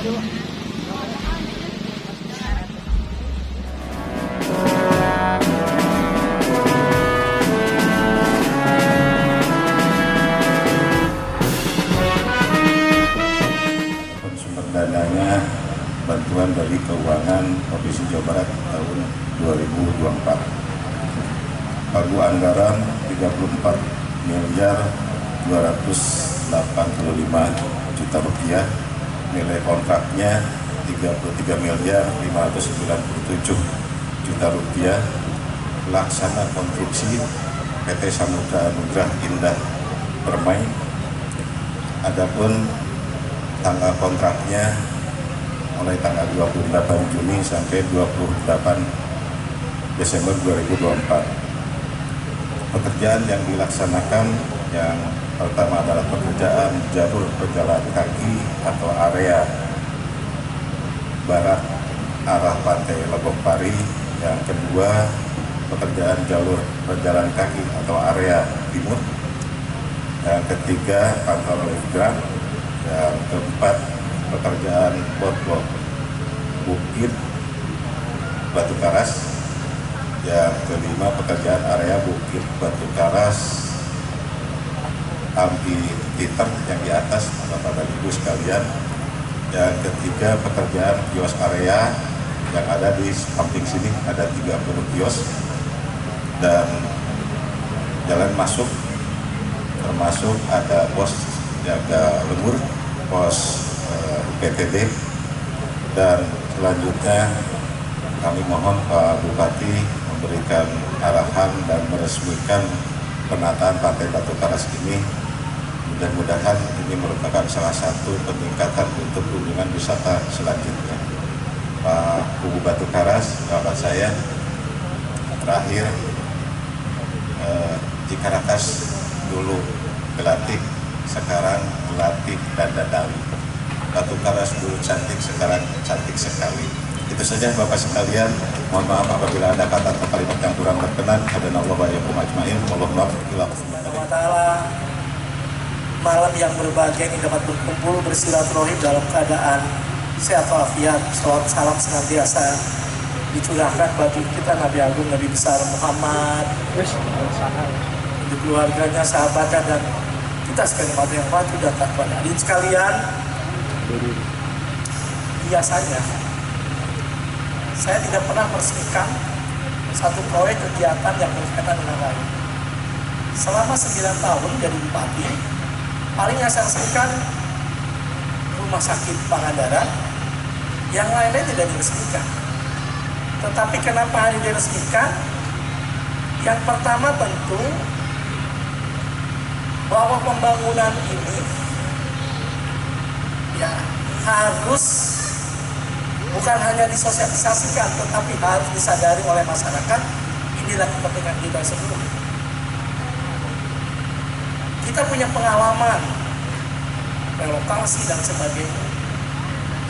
Sumber dananya bantuan dari keuangan Provinsi Jawa Barat tahun 2024. Pagu anggaran 34 miliar 285 juta rupiah, nilai kontraknya 33 miliar 597 juta rupiah, pelaksana konstruksi PT Samudra Anugrah Indah Permai. Adapun tanggal kontraknya mulai tanggal 28 Juni sampai 28 Desember 2024. Pekerjaan yang dilaksanakan yang pertama adalah pekerjaan jalur pejalan kaki atau area barat arah pantai Lebong Pari. Yang kedua, pekerjaan jalur pejalan kaki atau area timur. Yang ketiga, pantauan lift. Yang keempat, pekerjaan bot-bot bukit Batu Karas. Yang kelima, pekerjaan area bukit Batu Karas amphitheater yang di atas Bapak Ibu sekalian. Yang ketiga, pekerjaan kios area yang ada di samping sini, ada 30 kios dan jalan masuk, termasuk ada pos jaga lembur, pos UPTD. Dan selanjutnya kami mohon Pak Bupati memberikan arahan dan meresmikan penataan Pantai Batu Karas ini. Mudah-mudahan ini merupakan salah satu peningkatan untuk kunjungan wisata selanjutnya. Pak Kubu Batu Karas, sahabat saya, terakhir Cikarakas dulu Gelatik, sekarang Gelatik dan Dadawi. Batu Karas dulu cantik, sekarang cantik sekali. Itu saja Bapak sekalian. Mohon maaf apabila ada kata atau kalimat yang kurang berkenan. Hadanallahu wa iyyakum ajmain. Wallahu a'lam. Malam yang berbahagia ini dapat berkumpul bersilaturahim dalam keadaan sehat walafiat. Salam senantiasa dicurahkan bagi kita Nabi Agung Nabi besar Muhammad, untuk keluarganya, sahabatnya, dan kita sekalian mati yang mati dan takwa. Hadirin sekalian, biasanya saya tidak pernah meresmikan satu proyek kegiatan yang berkaitan dengan lain. Selama 9 tahun jadi bupati, paling yang saya resmikan rumah sakit Pangandaran, yang lainnya tidak diresmikan. Tetapi kenapa hari diresmikan? Yang pertama tentu bahwa pembangunan ini ya harus bukan hanya disosialisasikan, tetapi harus disadari oleh masyarakat. Inilah kepentingan kita sebelumnya. Kita punya pengalaman relokasi dan sebagainya.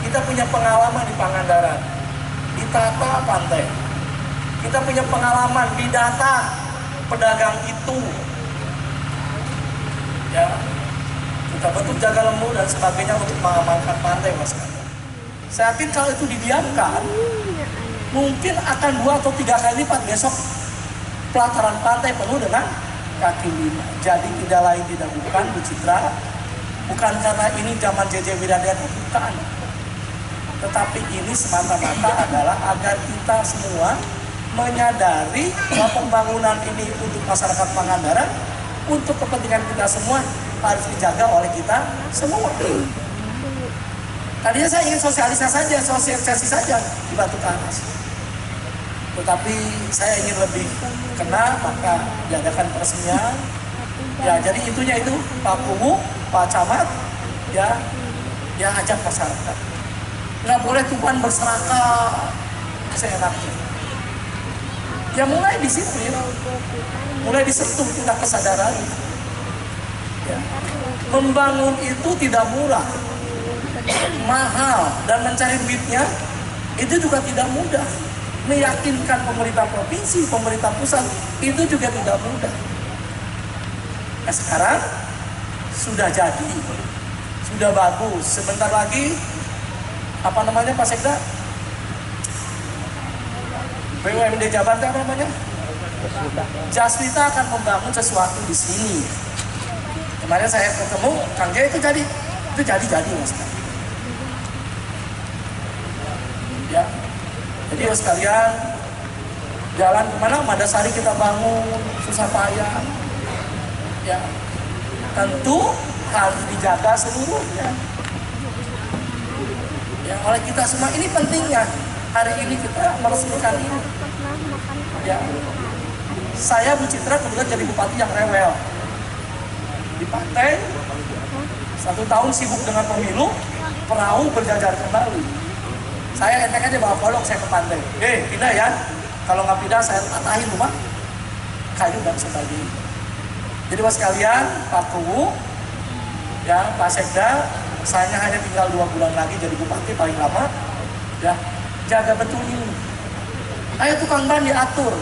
Kita punya pengalaman di Pangandaran, di tata pantai. Kita punya pengalaman di data pedagang itu. Ya, kita bentuk jaga lembu dan sebagainya untuk mengamankan pantai, Mas. Saya yakin kalau itu didiamkan, mungkin akan 2 atau 3 kali lipat besok pelataran pantai penuh dengan kaki lima. Jadi tidak lain tidak bukan, Bu Citra, bukan karena ini zaman JJ Wiradana, bukan. Tetapi ini semata-mata adalah agar kita semua menyadari bahwa pembangunan ini untuk masyarakat Pangandaran, untuk kepentingan kita semua, harus dijaga oleh kita semua. Tadinya saya ingin sosialisasi saja di Batu Karas. Tetapi saya ingin lebih kena, maka diadakan peresmian. Ya, jadi itunya itu Pak Kubu, Pak Camat, ya ajak masyarakat. Nggak boleh tuan berserakah seenaknya. Ya mulai disiplin, mulai disentuh tingkat kesadaran. Ya. Membangun itu tidak murah, mahal, dan mencari duitnya itu juga tidak mudah. Meyakinkan pemerintah provinsi, pemerintah pusat itu juga tidak mudah. Nah, sekarang sudah jadi, sudah bagus. Sebentar lagi apa namanya Pak Sekda? BUMD Jabar apa namanya? Jaswita akan membangun sesuatu di sini. Kemarin saya ketemu Kang Jaya itu jadi Mas. Ya, jadi Mas sekalian, jalan kemana Madasari kita bangun susah payah. Ya, tentu harus dijaga seluruhnya. Ya, oleh kita semua ini pentingnya. Hari ini kita meresmikan ini. Ya, saya Bu Citra kebetulan jadi bupati yang rewel. Di pantai, 1 tahun sibuk dengan pemilu, perahu berjajar kembali. Saya enteng aja bawa golok saya ke pantai. Pindah ya. Kalau nggak pindah saya patahin rumah kayu dan sebagainya. Jadi Mas sekalian, Pak Kuwu, ya Pak Sekda, saya hanya tinggal 2 bulan lagi jadi bupati paling lama. Ya, jaga betul ini. Ayo tukang ban diatur,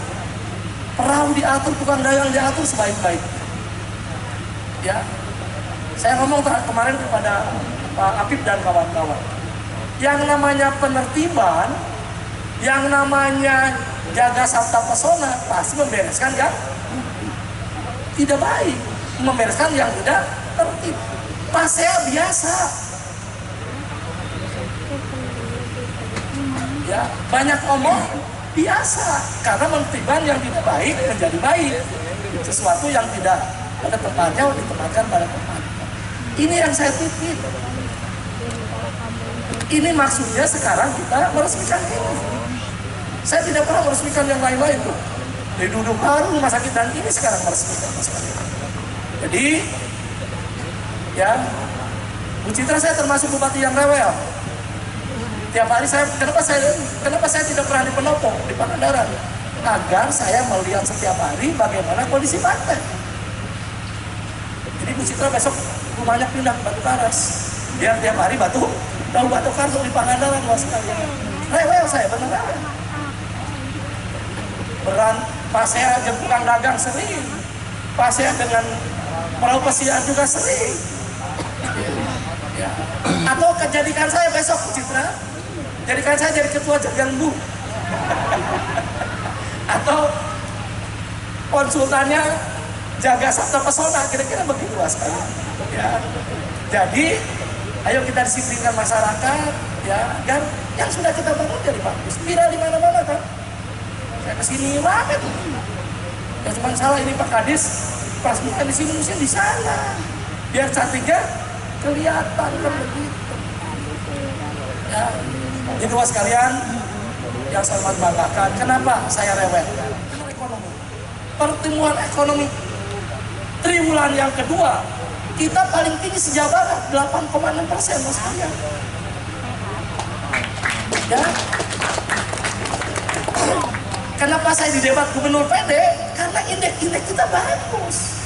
perahu diatur, tukang dagang diatur sebaik-baik. Ya, saya ngomong kemarin kepada Pak Apip dan kawan-kawan, yang namanya penertiban, yang namanya jaga sabta pesona pasti membereskan yang tidak baik, membereskan yang tidak tertib. Pasea biasa. Ya, banyak omong biasa karena penertiban yang tidak baik menjadi baik. Sesuatu yang tidak pada tempatnya ditempatkan pada tempatnya. Ini yang saya titip. Ini maksudnya sekarang kita meresmikan ini. Saya tidak pernah meresmikan yang lain-lain tuh. Dari duduk baru rumah sakit dan ini sekarang meresmikan. Jadi, ya, Bu Citra saya termasuk bupati yang rewel. Tiap hari kenapa saya tidak pernah di Pendopo, di Pangandaran? Agar saya melihat setiap hari bagaimana kondisi pantai. Jadi Bu Citra besok rumahnya pindah ke Batu Karas. Biar tiap hari Batu Karas di Pangandaran luas sekali. Rewel saya, benar rewel. Pas saya tukang dagang sering. Pas saya dengan perahu pesiar juga sering. Ya. Atau jadikan saya besok Bu Citra, jadikan saya jadi ketua Jagambu. Atau konsultannya jaga sabta pesona, kira-kira begitu sekali. Ya. Jadi ayo kita disiplinkan masyarakat, ya, dan yang sudah kita bangun jadi bagus. Viral di mana-mana kan. Saya kesini rame tuh. Ya cuma salah ini Pak Kadis, pas bukan di sini mesti di sana. Biar cantiknya kelihatan kan begitu. Ya. Jadi luas sekalian yang saya banggakan, kenapa saya rewel? Ekonomi. Pertumbuhan ekonomi triwulan yang kedua kita paling tinggi sejauh barat 8,6% Mas sekalian. Ya. Kenapa saya di debat gubernur PD? Karena indeks kita bagus.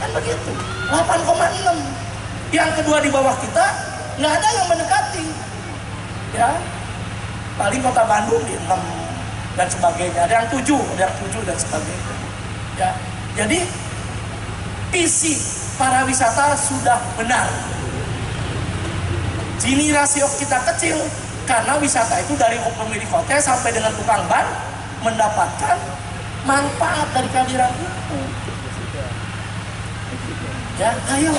Kan begitu. 8,6. Yang kedua di bawah kita nggak ada yang mendekati. Ya. Paling kota Bandung di 6 dan sebagainya. Ada yang 7 dan sebagainya. Ya. Jadi visi para wisata sudah benar. Gini rasio kita kecil karena wisata itu dari pemilik hotel sampai dengan tukang ban mendapatkan manfaat dari kehadiran itu. Ya, ayo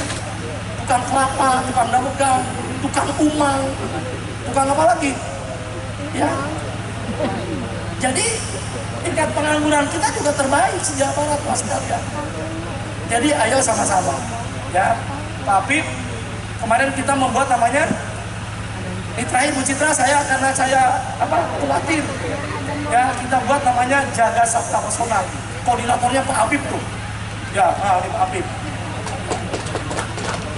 tukang kelapa, tukang dagang, tukang umang, tukang apa lagi? Ya. Jadi tingkat pengangguran kita juga terbaik sejak barat Mas sekalian. Jadi ayo sama-sama. Ya, Pak Apip, kemarin kita membuat namanya ini terakhir Bu Citra karena saya khawatir. Ya, kita buat namanya Jaga Sabta Pesona. Koordinatornya Pak Apip tuh. Ya, ini Pak Apip.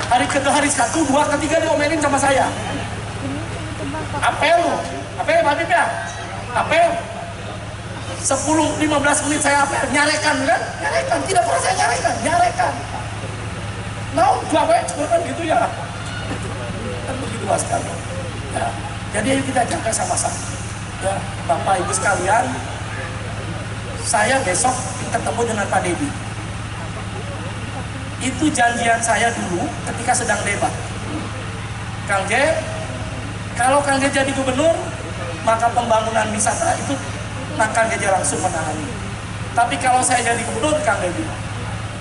Hari kedua, hari 1, 2, ketiga diomelin sama saya. Apel Pak Apip ya? Apel. 10-15 menit saya apel, nyarekan kan? Nyarekan, tidak pernah saya nyarekan. Mau kan gitu ya. Kan begitu Mas sekali. Ya. Jadi ayo kita jaga sama-sama. Ya, Bapak Ibu sekalian, saya besok ketemu dengan Pak Dedi. Itu janjian saya dulu ketika sedang debat. Kang J, Kalau Kang Jeje jadi gubernur, maka pembangunan wisata itu Kang Jeje langsung menangani. Tapi kalau saya jadi gubernur, Kang Jeje,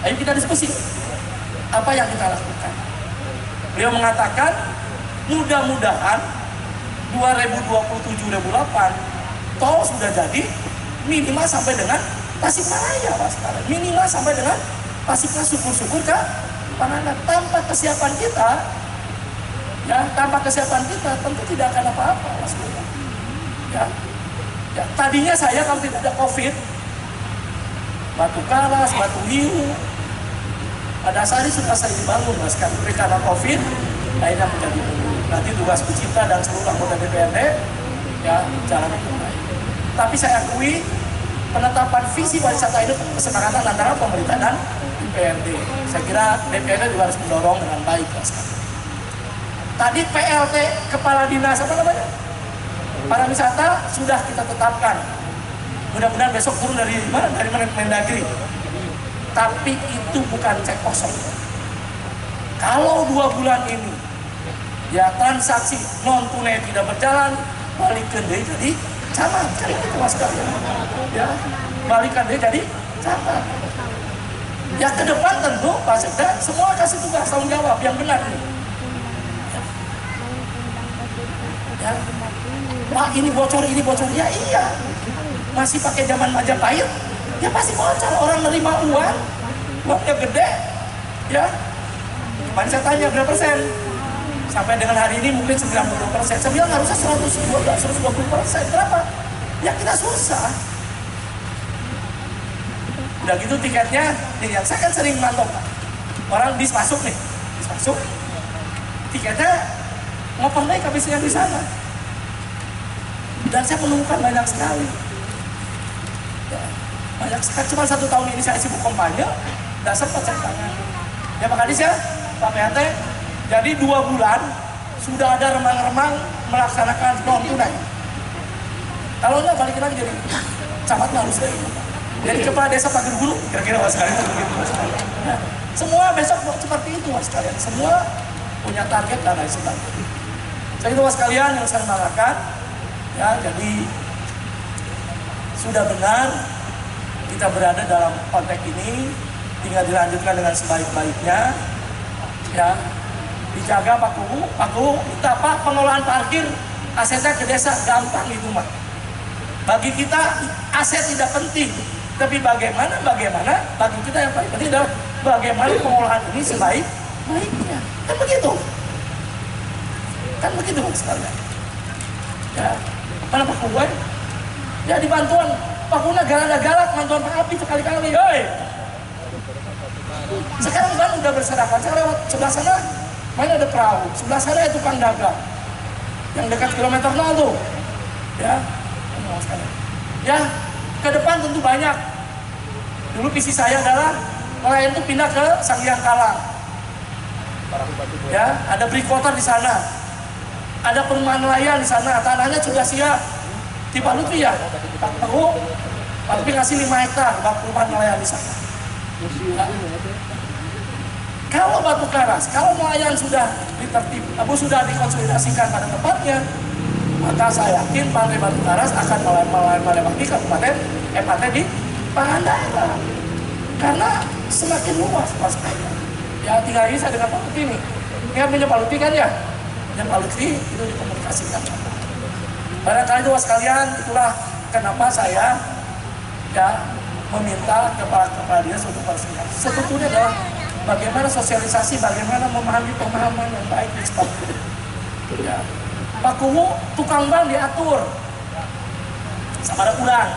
ayo kita diskusi apa yang kita lakukan. Beliau mengatakan mudah-mudahan 2027-2028 tol sudah jadi minimal sampai dengan Tasikmalaya, Mas. Minimal sampai dengan Tasikmalaya, syukur-syukur ke Pangandaran. Tanpa kesiapan kita, ya, tanpa kesiapan kita tentu tidak akan apa-apa, Mas. Ya, ya, tadinya saya kalau tidak ada COVID, Batu Karas, Batu Hiu, pada Sari sudah saya dibangun, Mas. Karena COVID, akhirnya menjadi nanti tugas pecinta dan seluruh anggota DPRD, ya, jalan itu baik. Tapi saya akui penetapan visi pariwisata itu kesepakatan antara pemerintah dan DPRD. Saya kira DPRD juga harus mendorong dengan baik, Mas. Tadi PLT Kepala Dinas apa namanya? Pariwisata sudah kita tetapkan. Mudah-mudahan besok turun dari mana? Dari Mendagri. Tapi itu bukan cek kosong. Kalau 2 bulan ini ya transaksi non tunai tidak berjalan, balikan deh jadi camat, kan itu, Mas. Ya, balikan deh jadi camat. Ya ke depan tentu Pak Sekda semua kasih tugas tanggung jawab yang benar nih. Ya. Wah, ini bocor, ya iya. Masih pakai zaman Majapahit, ya pasti bocor. Orang nerima uangnya gede, ya. Kemarin saya tanya berapa persen? Sampai dengan hari ini mungkin 90%. Saya bilang harusnya 120%. Kenapa? Ya kita susah. Udah gitu tiketnya, nih yang saya kan sering mantau, Pak. Orang bis masuk, tiketnya ngoper naik habisnya di sana. Dan saya menemukan banyak sekali. Ya, banyak sekali. Cuma 1 tahun ini saya sibuk kampanye, tidak sempat cek tangan. Ya Pak Kadis ya, Pak PRT. Jadi 2 bulan sudah ada remang-remang melaksanakan non tunai. Kalau enggak balikin lagi jadi camat harus deh. Jadi kepala desa Pager Guru, kira-kira Mas sekalian itu begitu, Mas. Nah, semua besok seperti itu, Mas sekalian. Semua punya target dan lain sebagainya. Jadi itu Mas sekalian yang saya mengatakan, ya jadi sudah benar kita berada dalam konteks ini, tinggal dilanjutkan dengan sebaik-baiknya, ya. Dijaga Pak Kuhu, kita Pak pengelolaan parkir asetnya ke desa gampang itu Mas. Bagi kita aset tidak penting, tapi bagaimana bagi kita yang paling penting adalah bagaimana pengelolaan ini sebaik-baiknya. Kan begitu Mas sekalian. Ya, mana Pak Kuhu? Ya di bantuan Pak Kuhu galak bantuan Pak Api sekali-kali, hei. Sekarang kan udah berserakan, saya lewat sebelah sana, mana ada perahu, sebelah sana itu tukang dagang, yang dekat kilometer 0 tuh, ya. Ya, ke depan tentu banyak. Dulu visi saya adalah nelayan itu pindah ke Sanghyang Kalang. Ya, ada breakwater di sana, ada perumahan nelayan di sana, tanahnya sudah siap. Di Pak Lutfi ya, Pak Lutfi ngasih 5 hektar perumahan nelayan di sana. Ya. Kalau Batu Karas, kalau nelayan sudah sudah dikonsolidasikan pada tempatnya, maka saya yakin Pantai Batu Karas akan melewati kabupaten MAT di Pangandaran. Karena semakin luas Mas. Ya tinggal ini saya dengan Pak Lutfi nih. Ini punya Pak Lutfi kan ya? Punya Pak Lutfi itu dikomunikasikan. Barangkali itu sekalian, itulah kenapa saya ya meminta kepala dinas untuk bersihkan. Sebetulnya adalah bagaimana sosialisasi, bagaimana memahami pemahaman yang baik di seperti itu. Ya. Pak Kuhu, tukang ban diatur, sama ada kurang.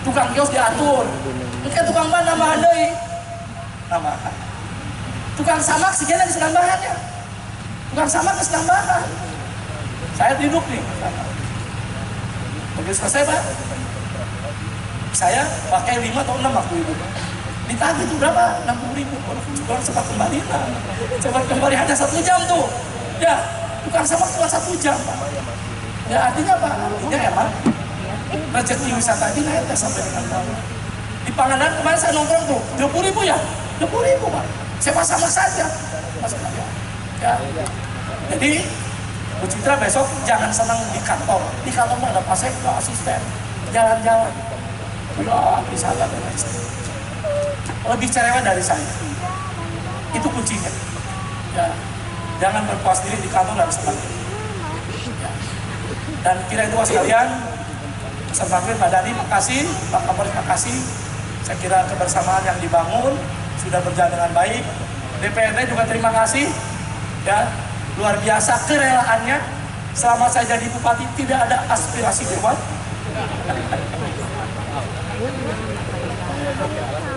Tukang kios diatur, mungkin tukang ban nambahan deh, nambahan. Tukang samak segala di nambahannya, tukang samak ke nambahan. Saya duduk nih, begitu selesai Pak, saya pakai 5 atau 6 waktu itu. Ditagih itu berapa? 60.000. Orang sempat kembali. Sempat kembali hanya 1 jam tuh. Ya, tukang samak cuma 1 jam. Pak. Ya artinya apa? Artinya emang rezeki wisata ini naik sampai dengan bawah. Di Pangandaran kemarin saya nongkrong tuh 20.000 ya, 20.000 Pak. Sewa sama saja. Ya. Jadi Bu Citra besok jangan senang di kantor. Di kantor mah ada pasien, ada asisten, jalan-jalan. Ya, bisa ada dan lain sebagainya. Lebih cerewet dari saya. Itu kuncinya. Ya, jangan berpuas diri di kantor dan sebagainya. Ya. Dan kira itu sekalian, pesan maghrib Pak Dhani, makasih, Pak Kapolres makasih. Saya kira kebersamaan yang dibangun sudah berjalan dengan baik. DPRD juga terima kasih. Ya, luar biasa kerelaannya. Selama saya jadi bupati tidak ada aspirasi dewan.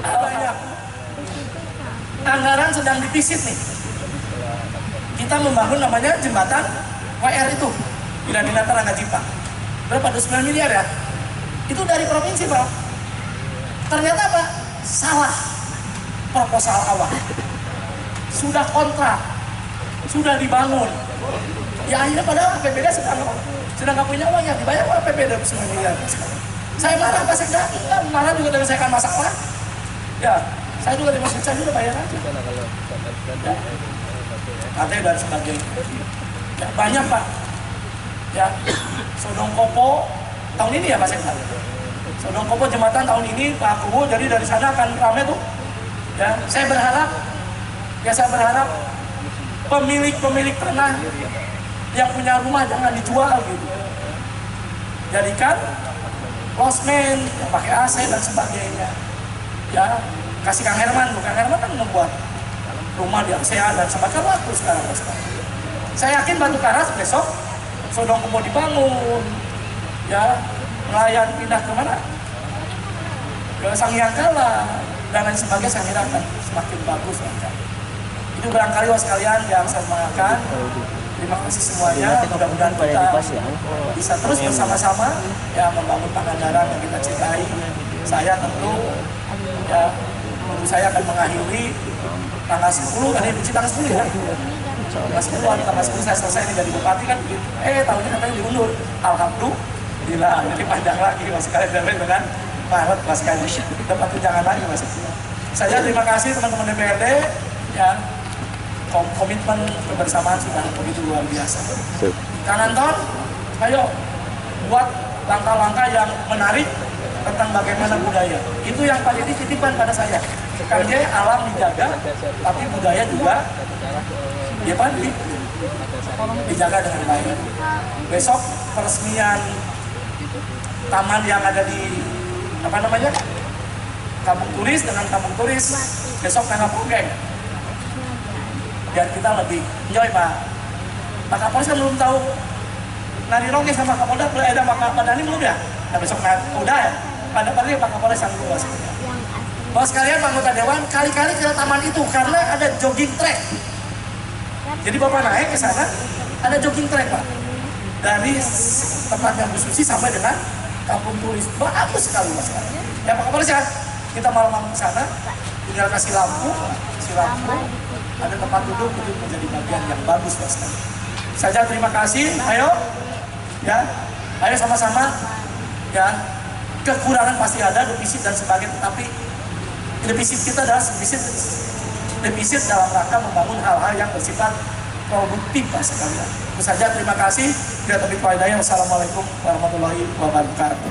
Banyak. Anggaran sedang dipisit nih. Kita membangun namanya jembatan WR itu. Bila-bila Rangga Cipta. Berapa? 9 miliar ya? Itu dari provinsi, Pak. Ternyata Pak, salah proposal awal. Sudah kontrak, sudah dibangun. Ya akhirnya padahal PPD sedang nggak punya uang, ya dibayar oleh PPD 9 miliar. Saya marah Pak Sekda, marah juga menyelesaikan masalah. Ya, saya juga saya juga bayar aja. Ya. Katanya dan sebagainya. Ya, banyak Pak. Ya, Sodongkopo tahun ini ya Pak Sekda. Sodongkopo jembatan tahun ini Pak Kubu, jadi dari sana akan ramai tuh. Ya, saya berharap pemilik tanah yang punya rumah jangan dijual gitu. Jadikan losmen yang pakai AC dan sebagainya. Ya, kasih Kang Herman, Kang Herman kan membuat rumah di ASEAN dan sebagainya laku sekarang. Saya yakin Batu Karas besok Sodongkopo dibangun, ya, nelayan pindah ke mana? Ke Sangiangkala dan lain sebagainya, saya kira akan semakin bagus lancar. Itu barangkali sekalian yang saya semangatkan. Terima kasih semuanya. Mudah-mudahan kita bisa terus bersama-sama ya membangun Pangandaran yang kita cintai. Saya tentu saya akan mengakhiri tanggal 10, tadi di tanggal 10 ya. Tanggal 10 saya selesai ini jadi bupati kan. Tahunnya katanya diundur. Alhamdulillah, jadi panjang lagi masih kalian dengan Maret mas kalian dapat tunjangan lagi mas. Saya terima kasih teman-teman DPRD ya. Komitmen kebersamaan sudah begitu luar biasa. Kang Anton, ayo buat langkah-langkah yang menarik tentang bagaimana budaya. Itu yang paling dititipkan pada saya. Karena alam dijaga, tapi budaya juga dijaga dengan baik. Besok peresmian taman yang ada di Kampung Turis dengan Kampung Turis besok tanggal Pogeng. Biar kita lebih enjoy Pak. Pak Kapolres kan belum tahu nari ronge sama Kapolda, ada Pak Dhani belum ya? Nah besok udah ya? Pada Pak Kapolres yang luas. Bahwa sekalian Pak Anggota Dewan kali-kali ke taman itu karena ada jogging track. Jadi Bapak naik ke sana, ada jogging track Pak. Dari tempatnya Bu Susi sampai dengan Kampung Turis. Bagus sekali Mas. Ya Pak Kapolres ya, kita malam-malam ke sana, tinggal kasih lampu, ada tempat duduk itu menjadi bagian yang bagus Mas. Saja terima kasih. Ayo sama-sama ya. Kekurangan pasti ada, defisit dan sebagainya, tetapi defisit kita adalah defisit dalam rangka membangun hal-hal yang bersifat produktif Pak sekalian. Itu saja, terima kasih. Wassalamualaikum warahmatullahi wabarakatuh.